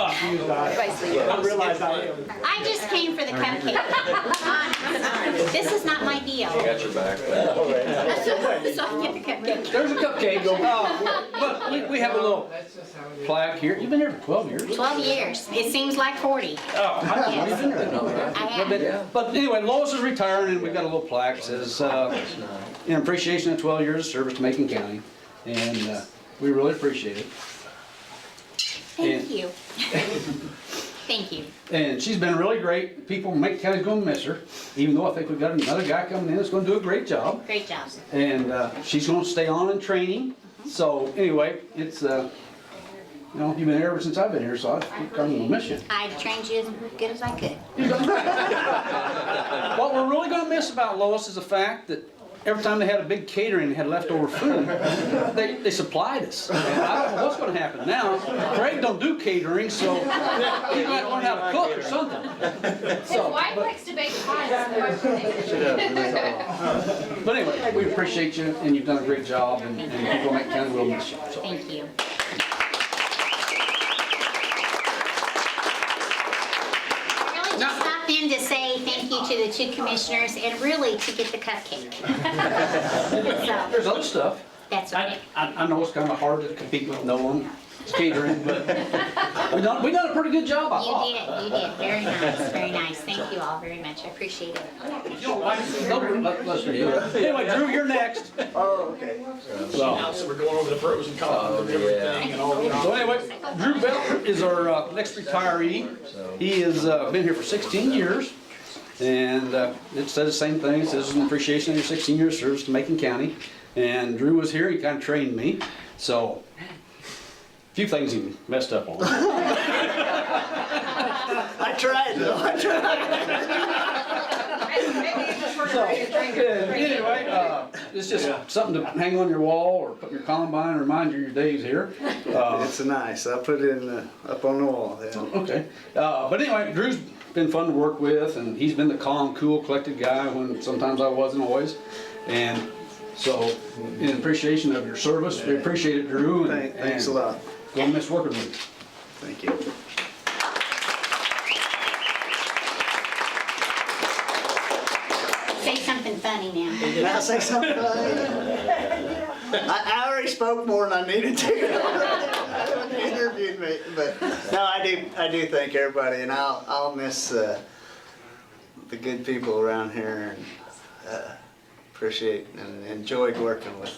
I realize I am. I just came for the cupcake. This is not my deal. I got your back. So I get the cupcake. There's a cupcake. But we have a little plaque here. You've been here for 12 years. 12 years. It seems like 40. Oh, Yes. I have. But anyway, Lois is retiring, and we've got a little plaque that says, in appreciation of 12 years of service to Macon County. And we really appreciate it. Thank you. Thank you. And she's been really great. People in Macon County's gonna miss her, even though I think we've got another guy coming in that's gonna do a great job. Great job. And she's gonna stay on in training. So anyway, it's, you know, you've been here ever since I've been here, so I'm gonna miss you. I trained you as good as I could. What we're really gonna miss about Lois is the fact that every time they had a big catering and had leftover food, they supplied us. And I don't know what's gonna happen now. Craig don't do catering, so he might learn how to cook or something. His wife likes to bake pies. But anyway, we appreciate you, and you've done a great job, and people in Macon County will miss you. So. Thank you. I really just stopped in to say thank you to the two commissioners and really to get the cupcake. So, There's other stuff. that's right. I know it's kind of hard to compete with Nolan catering, but we done a pretty good job, I thought. You did. Very nice, very nice. Thank you all very much. I appreciate it. Anyway, Drew, you're next. Oh, okay. So we're going over the pros and cons of everything and all that. so anyway, Drew Bell is our next retiree. He has been here for 16 years. And it says the same thing. It says an appreciation of your 16 years service to Macon County. And Drew was here. He kind of trained me. So a few things he messed up on. I tried though, I tried. Anyway, it's just something to hang on your wall or put in your combine and remind you of your days here. It's nice, I put it in up on the wall. Yeah. Okay. But anyway, Drew's been fun to work with, and he's been the calm, cool, collected guy when sometimes I wasn't always. And so, in appreciation of your service, we appreciate it, Drew. And, Thanks a lot. Gonna miss working with you. Thank you. Say something funny now. Can I say something? I already spoke more than I needed to. You interviewed me, but no, I do thank everybody, and I'll miss the good people around here, and appreciate and enjoyed working with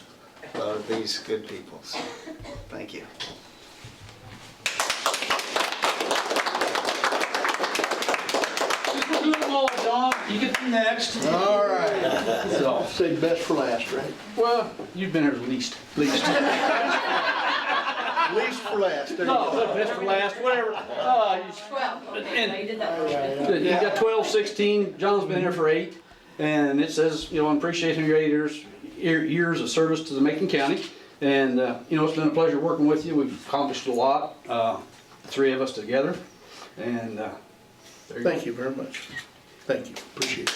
a lot of these good people. So, thank you. John, you get the next. All right. So, Say best for last, right? well, you've been here least. Least for last. There you No, go. best for last, whatever. You got 12, 16. John's been here for 8, and it says, you know, I'm appreciating your 8 years of service to the Macon County, and you know, it's been a pleasure working with you. We've accomplished a lot, the 3 of us together, and there you go. Thank you very much. Thank you. Appreciate it.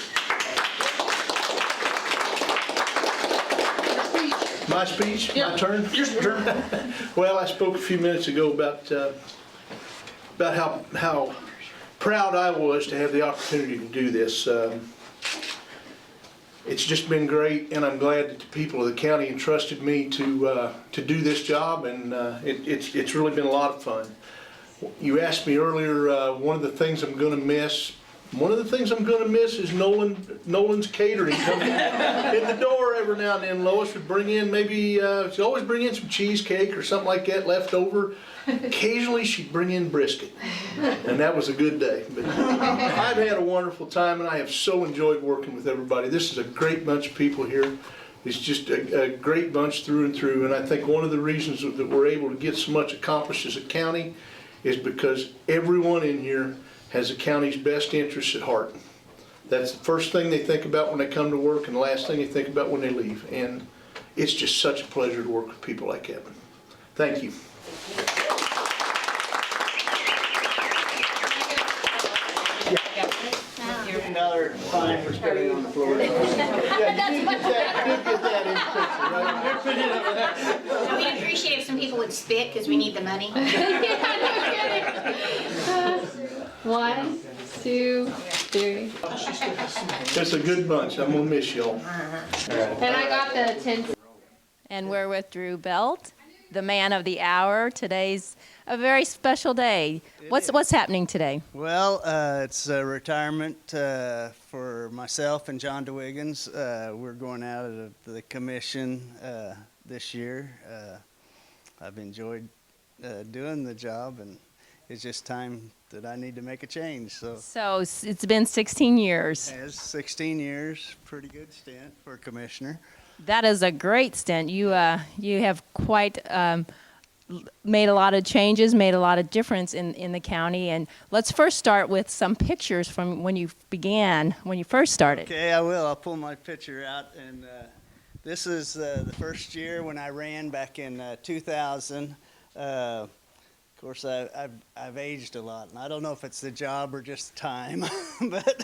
My speech? My turn? Your turn. Well, I spoke a few minutes ago about how proud I was to have the opportunity to do this. It's just been great, and I'm glad that the people of the county entrusted me to do this job, and it's really been a lot of fun. You asked me earlier, one of the things I'm going to miss. One of the things I'm going to miss is Nolan's catering coming in the door every now and then. Lois would bring in she'd always bring in some cheesecake or something like that left over. Occasionally she'd bring in brisket, and that was a good day. But I've had a wonderful time, and I have so enjoyed working with everybody. This is a great bunch of people here. It's just a great bunch through and through, and I think one of the reasons that we're able to get so much accomplished as a county is because everyone in here has the county's best interests at heart. That's the first thing they think about when they come to work, and the last thing they think about when they leave. And it's just such a pleasure to work with people like Kevin. Thank you. Another fine for spitting on the floor. Yeah, you did get that in the picture, right? We'd appreciate if some people would spit because we need the money. 1, 2, 3. It's a good bunch. I'm gonna miss y'all. And I got the 10. And we're with Drew Belt, the man of the hour. Today's a very special day. What's happening today? Well, it's a retirement for myself and John DeWiggins. We're going out of the commission this year. I've enjoyed doing the job, and it's just time that I need to make a change. So It's been 16 years. it's 16 years, pretty good stint for a commissioner. That is a great stint. You have quite made a lot of changes, made a lot of difference in the county. And let's first start with some pictures from when you first started. Okay, I will. I'll pull my picture out, and this is the first year when I ran back in 2000. Of course, I've aged a lot, and I don't know if it's the job or just time, but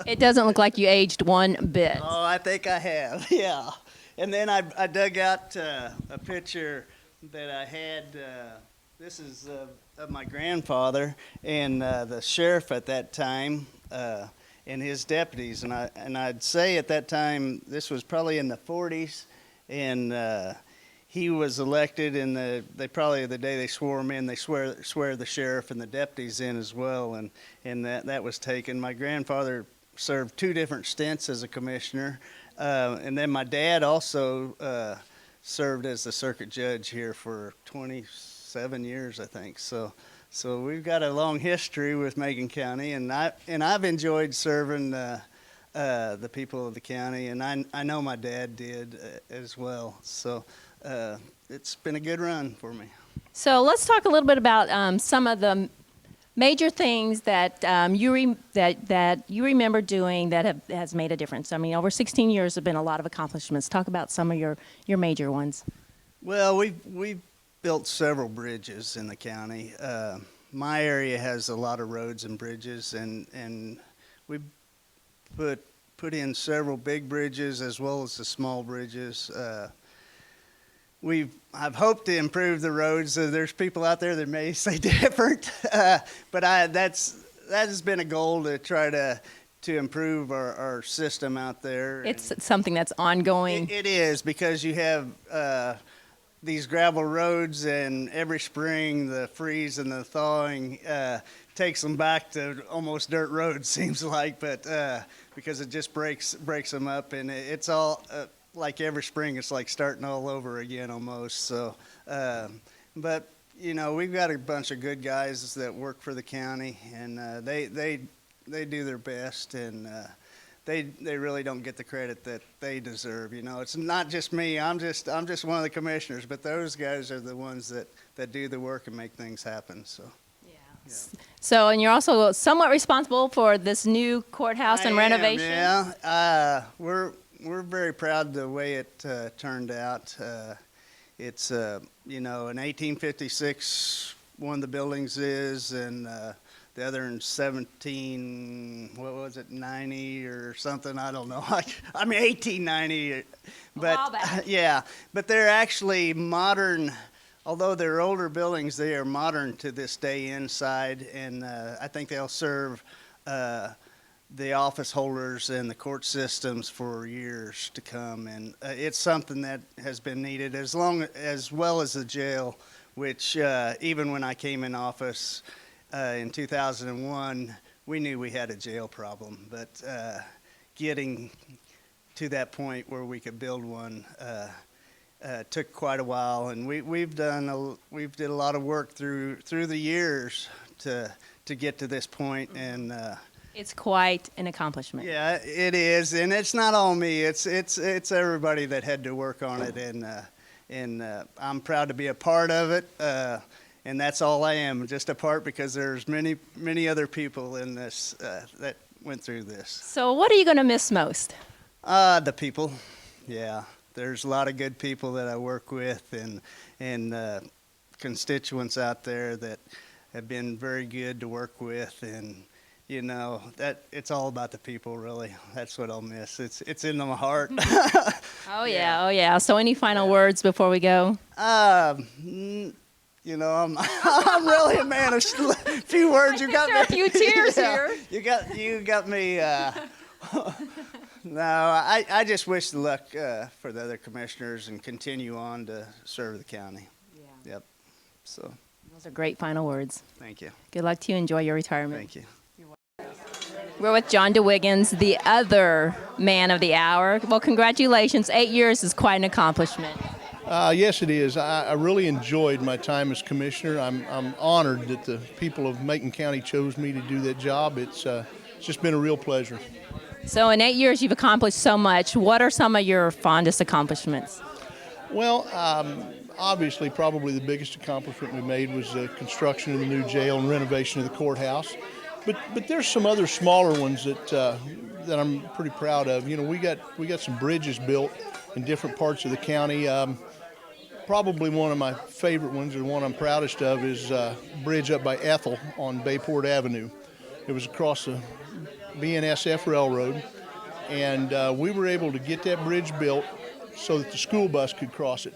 It doesn't look like you aged one bit. oh, I think I have, yeah. And then I dug out a picture that I had. This is of my grandfather and the sheriff at that time. And his deputies, and I'd say at that time this was probably in the 40s, and he was elected, and they probably the day they swore him in, they swear the sheriff and the deputies in as well, and that was taken. My grandfather served 2 different stints as a commissioner, and then my dad also served as the circuit judge here for 27 years, I think. So we've got a long history with Macon County, and I've enjoyed serving the people of the county, and I know my dad did as well. So it's been a good run for me. So let's talk a little bit about some of the major things that you remember doing that has made a difference. I mean, over 16 years have been a lot of accomplishments. Talk about some of your major ones. Well, we've built several bridges in the county. My area has a lot of roads and bridges, and we put in several big bridges as well as the small bridges. I've hoped to improve the roads. There's people out there that may say different, but that has been a goal to try to improve our system out there. It's something that's ongoing. It is, because you have these gravel roads, and every spring the freeze and the thawing takes them back to almost dirt roads, seems like, but because it just breaks them up, and it's all like every spring it's like starting all over again almost. So but we've got a bunch of good guys that work for the county, and they do their best, and they really don't get the credit that they deserve. It's not just me. I'm just one of the commissioners, but those guys are the ones that do the work and make things happen. So. Yeah. So, and you're also somewhat responsible for this new courthouse and renovation. Yeah, we're very proud of the way it turned out. It's in 1856 one of the buildings is, and the other in 1890 or something, I don't know. I mean 1890, but while back. Yeah, but they're actually modern. Although they're older buildings, they are modern to this day inside, and I think they'll serve the office holders and the court systems for years to come. And it's something that has been needed, as well as the jail, which even when I came in office in 2001, we knew we had a jail problem, but getting to that point where we could build one took quite a while, and we've did a lot of work through the years to get to this point, and It's quite an accomplishment. yeah, it is, and it's not all me. It's everybody that had to work on it, and I'm proud to be a part of it. And that's all I am, just a part, because there's many other people in this that went through this. So what are you going to miss most? The people, yeah. There's a lot of good people that I work with, and constituents out there that have been very good to work with, and that it's all about the people, really. That's what I'll miss. It's in my heart. Oh yeah. So any final words before we go? You know, I'm really a man of few words. You got me. There are a few tears here. You got me. No, I just wish the luck for the other commissioners and continue on to serve the county. Yeah. Yep. So, Those are great final words. thank you. Good luck to you. Enjoy your retirement. Thank you. We're with John DeWiggins, the other man of the hour. Well, congratulations. 8 years is quite an accomplishment. Yes, it is. I really enjoyed my time as commissioner. I'm honored that the people of Macon County chose me to do that job. It's just been a real pleasure. So in 8 years, you've accomplished so much. What are some of your fondest accomplishments? Well, obviously, probably the biggest accomplishment we made was the construction of the new jail and renovation of the courthouse. But there's some other smaller ones that I'm pretty proud of. You know, we got some bridges built in different parts of the county. Probably one of my favorite ones, or the one I'm proudest of, is a bridge up by Ethel on Bayport Avenue. It was across the BNSF Railroad, and we were able to get that bridge built so that the school bus could cross it.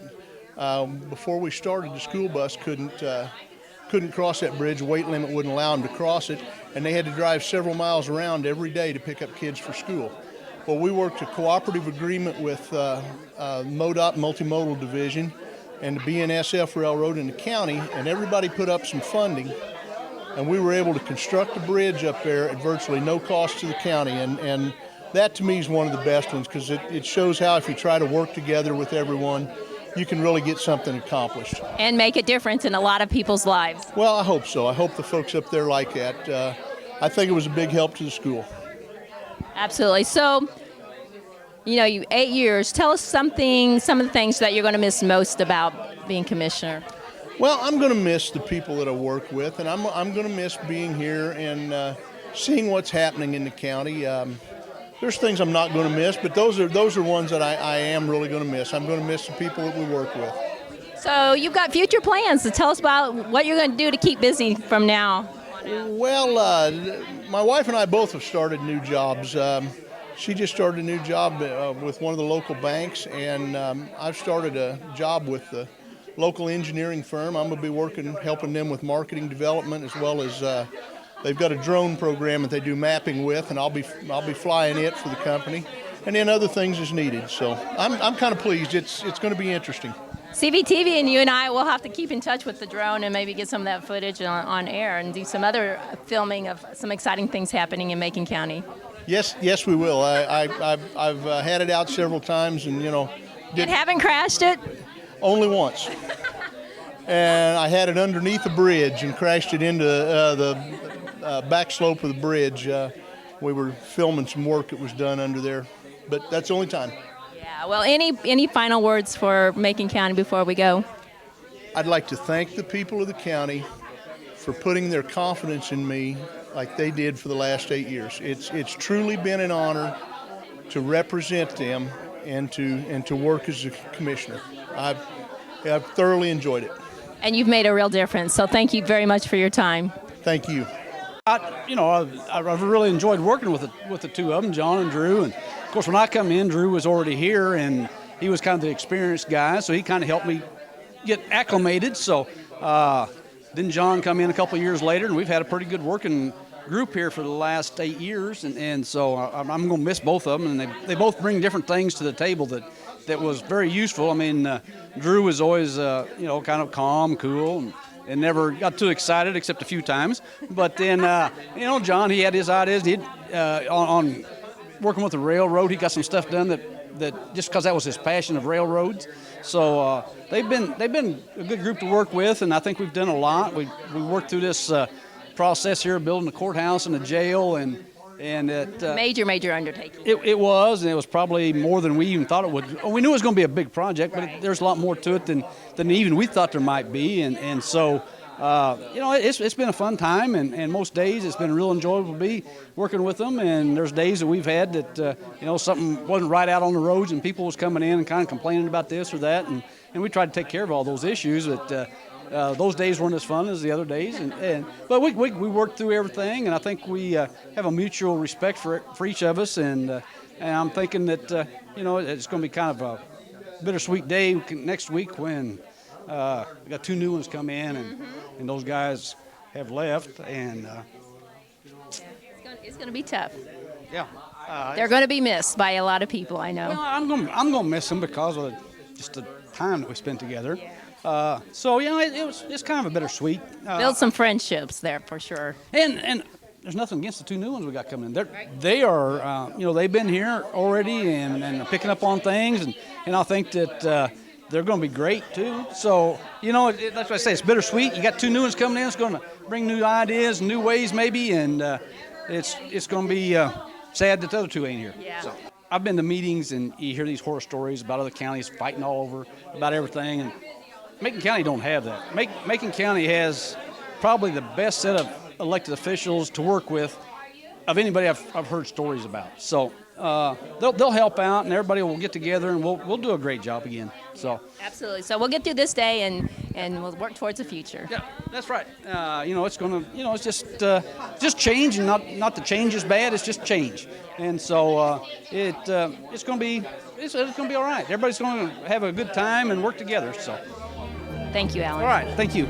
Before we started, the school bus couldn't cross that bridge. Weight limit wouldn't allow them to cross it, and they had to drive several miles around every day to pick up kids for school. Well, we worked a cooperative agreement with MoDOT Multimodal Division and the BNSF Railroad in the county, and everybody put up some funding, and we were able to construct a bridge up there at virtually no cost to the county, and that to me is one of the best ones, because it shows how if you try to work together with everyone, you can really get something accomplished. And make a difference in a lot of people's lives. Well, I hope so. I hope the folks up there like that. I think it was a big help to the school. Absolutely. So, you know, 8 years. Tell us some of the things that you're going to miss most about being commissioner. Well, I'm going to miss the people that I work with, and I'm going to miss being here and seeing what's happening in the county. There's things I'm not going to miss, but those are ones that I am really going to miss. I'm going to miss the people that we work with. So you've got future plans. So tell us about what you're going to do to keep busy from now. Well, my wife and I both have started new jobs. She just started a new job with one of the local banks, and I've started a job with the local engineering firm. I'm going to be helping them with marketing development, as well as they've got a drone program that they do mapping with, and I'll be flying it for the company, and then other things as needed. So I'm kind of pleased. It's going to be interesting. CVTV and you and I will have to keep in touch with the drone and maybe get some of that footage on air and do some other filming of some exciting things happening in Macon County. Yes, we will. I've had it out several times, and And haven't crashed it? Only once. And I had it underneath a bridge and crashed it into the back slope of the bridge. We were filming some work that was done under there, but that's the only time. Yeah. Well, any final words for Macon County before we go? I'd like to thank the people of the county for putting their confidence in me like they did for the last 8 years. It's truly been an honor to represent them and to work as a commissioner. I've thoroughly enjoyed it. And you've made a real difference. So thank you very much for your time. Thank you. I've really enjoyed working with the two of them, John and Drew. And of course, when I come in, Drew was already here, and he was kind of the experienced guy, so he kind of helped me get acclimated. So then John come in a couple of years later, and we've had a pretty good working group here for the last 8 years, and so I'm going to miss both of them, and they both bring different things to the table that was very useful. I mean, Drew was always kind of calm, cool, and never got too excited except a few times. But then John, he had his ideas. On working with the railroad, he got some stuff done that just because that was his passion of railroads. So they've been a good group to work with, and I think we've done a lot. We worked through this process here, building the courthouse and the jail, and it major undertaking. It was, and it was probably more than we even thought it would. We knew it was going to be a big project, but there's a lot more to it than even we thought there might be, and so it's been a fun time, and most days it's been real enjoyable to be working with them. And there's days that we've had that something wasn't right out on the roads, and people was coming in and kind of complaining about this or that, and we tried to take care of all those issues. But those days weren't as fun as the other days, but we worked through everything, and I think we have a mutual respect for each of us, and I'm thinking that it's going to be kind of a bittersweet day next week when We got 2 new ones come in, and those guys have left, and It's going to be tough. yeah. They're going to be missed by a lot of people, I know. Well, I'm gonna miss them because of just the time that we spent together. So it's kind of a bittersweet. Build some friendships there for sure. And there's nothing against the 2 new ones we got coming in. They are they've been here already and are picking up on things, and I think that they're going to be great too. So that's what I say. It's bittersweet. You got 2 new ones coming in. It's going to bring new ideas, new ways maybe, and it's going to be sad that the other 2 ain't here. Yeah. So I've been to meetings and you hear these horror stories about other counties fighting all over about everything, and Macon County don't have that. Macon County has probably the best set of elected officials to work with of anybody I've heard stories about. So they'll help out, and everybody will get together, and we'll do a great job again. So Absolutely. So we'll get through this day and we'll work towards the future. yeah, that's right. It's gonna it's just change, and not the change is bad. It's just change, and so it's gonna be all right. Everybody's gonna have a good time and work together. So Thank you, Alan. all right, thank you.